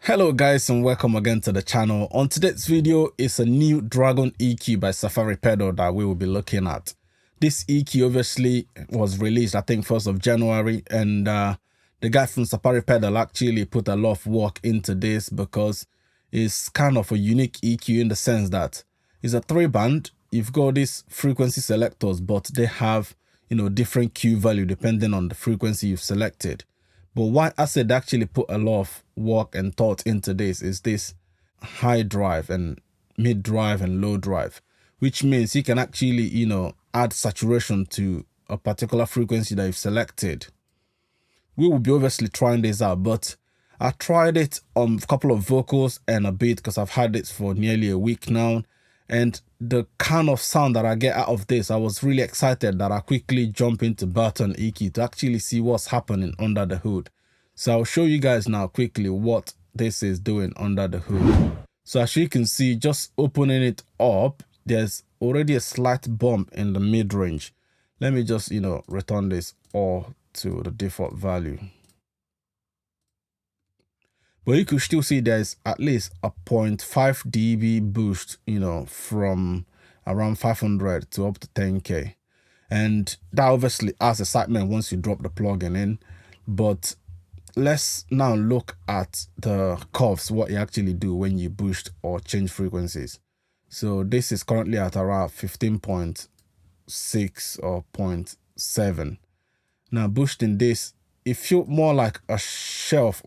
Hello guys and welcome again to the channel. On today's video is a new Dragon EQ by Safari Pedal that we will be looking at. This EQ obviously was released I think 1st of January, and the guy from Safari Pedal actually put a lot of work into this because it's kind of a unique EQ in the sense that it's a 3-band. You've got these frequency selectors, but they have, different Q value depending on the frequency you've selected. But why I said actually put a lot of work and thought into this is this high drive and mid drive and low drive, which means you can actually, add saturation to a particular frequency that you've selected. We will be obviously trying this out, but I tried it on a couple of vocals and a beat because I've had it for nearly a week now. And the kind of sound that I get out of this, I was really excited that I quickly jump into Burton EQ to actually see what's happening under the hood. So I'll show you guys now quickly what this is doing under the hood. So as you can see, just opening it up, there's already a slight bump in the mid-range. Let me just, return this all to the default value. But you could still see there's at least a 0.5 dB boost, from around 500 to up to 10K. And that obviously adds excitement once you drop the plugin in. But let's now look at the curves, what you actually do when you boost or change frequencies. So this is currently at around 15.6 or 0.7. Now boosting this, it feels more like a shelf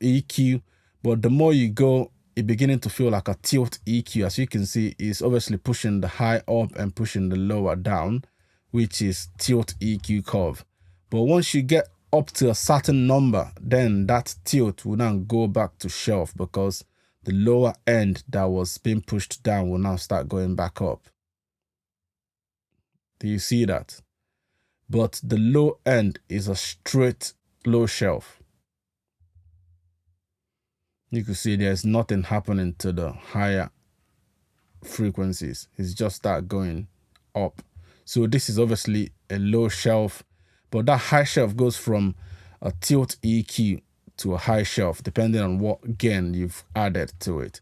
EQ, but the more you go, it's beginning to feel like a tilt EQ. As you can see, it's obviously pushing the high up and pushing the lower down, which is tilt EQ curve. But once you get up to a certain number, then that tilt will now go back to shelf because the lower end that was being pushed down will now start going back up. Do you see that? But the low end is a straight low shelf. You can see there's nothing happening to the higher frequencies. It's just start going up. So this is obviously a low shelf, but that high shelf goes from a tilt EQ to a high shelf, depending on what gain you've added to it.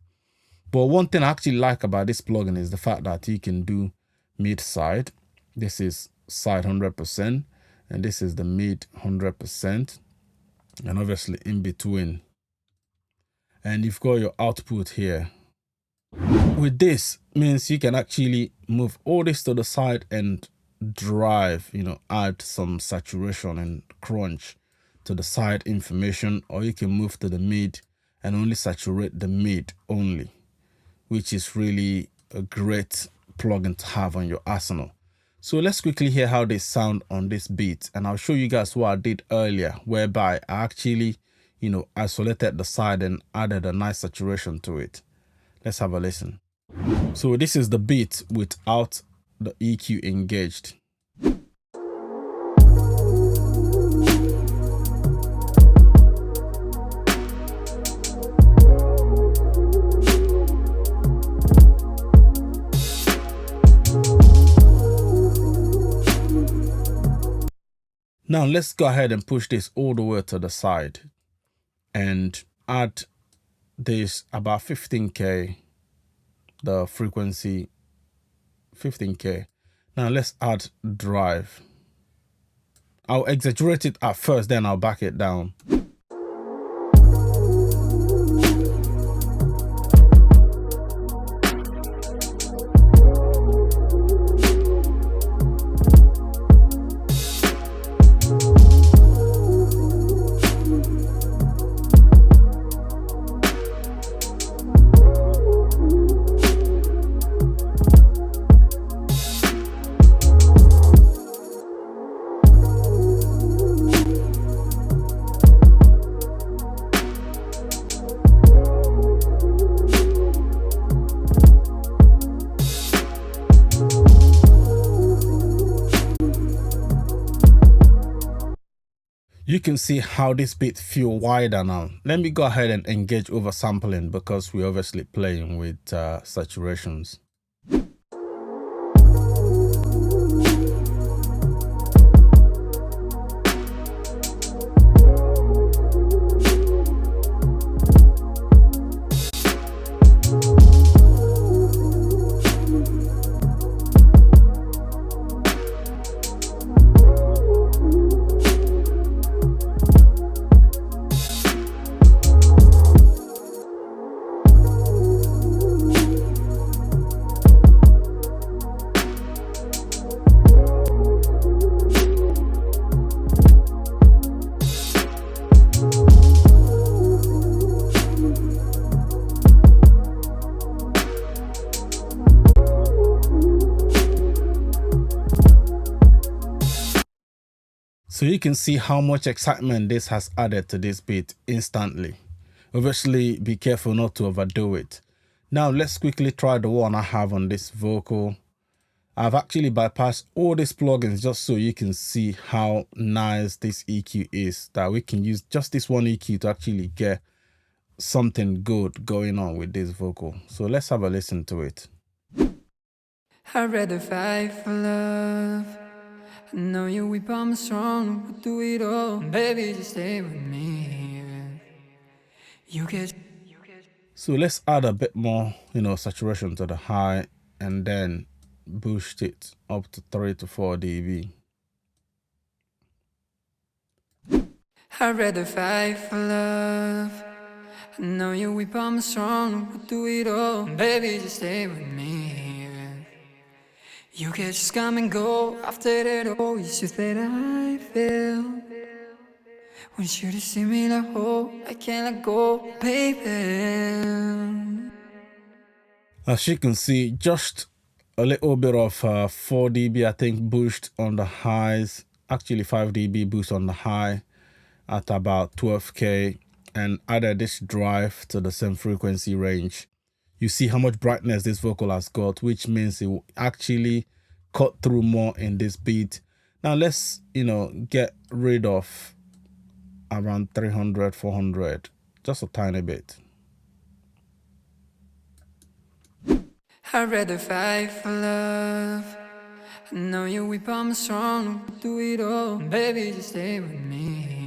But one thing I actually like about this plugin is the fact that you can do mid-side. This is side 100%, and this is the mid 100%, and obviously in between. And you've got your output here. With this means you can actually move all this to the side and drive, add some saturation and crunch to the side information, or you can move to the mid and only saturate the mid only, which is really a great plugin to have on your arsenal. So let's quickly hear how they sound on this beat, and I'll show you guys what I did earlier, whereby I actually, isolated the side and added a nice saturation to it. Let's have a listen. So this is the beat without the EQ engaged. Now let's go ahead and push this all the way to the side and add this about 15K, the frequency 15K. Now let's add drive. I'll exaggerate it at first, then I'll back it down. You can see how this beat feels wider now. Let me go ahead and engage oversampling because we're obviously playing with saturations. So you can see how much excitement this has added to this beat instantly. Obviously, be careful not to overdo it. Now let's quickly try the one I have on this vocal. I've actually bypassed all these plugins just so you can see how nice this EQ is, that we can use just this one EQ to actually get something good going on with this vocal. So let's have a listen to it. I'd rather fight for love. I know you weep, I'm strong, we'll do it all. Baby, just stay with me. You get. So let's add a bit more, saturation to the high and then boost it up to 3 to 4 dB. I'd rather fight for love. I know you weep, I'm strong, we'll do it all. Baby, just stay with me. You can just come and go after that. Oh, it's just that I feel. Want you to see me like, oh, I can't let go, baby. As you can see, just a little bit of 4 dB, I think, boost on the highs. Actually, 5 dB boost on the high at about 12K, and added this drive to the same frequency range. You see how much brightness this vocal has got, which means it will actually cut through more in this beat. Now let's, get rid of around 300, 400, just a tiny bit. I'd rather fight for love. I know you weep, I'm strong, we'll do it all. Baby, just stay with me.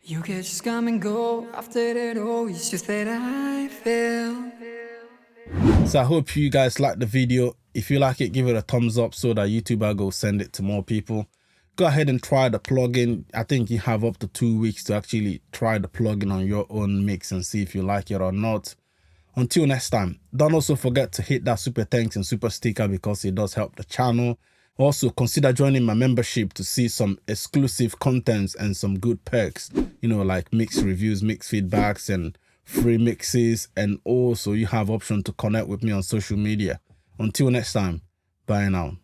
You can just come and go after that. Oh, it's just that I feel. So I hope you guys like the video. If you like it, give it a thumbs up so that YouTube will go send it to more people. Go ahead and try the plugin. I think you have up to 2 weeks to actually try the plugin on your own mix and see if you like it or not. Until next time, don't also forget to hit that super thanks and super sticker because it does help the channel. Also, consider joining my membership to see some exclusive contents and some good perks, like mix reviews, mix feedbacks, and free mixes. And also, you have option to connect with me on social media. Until next time, bye now.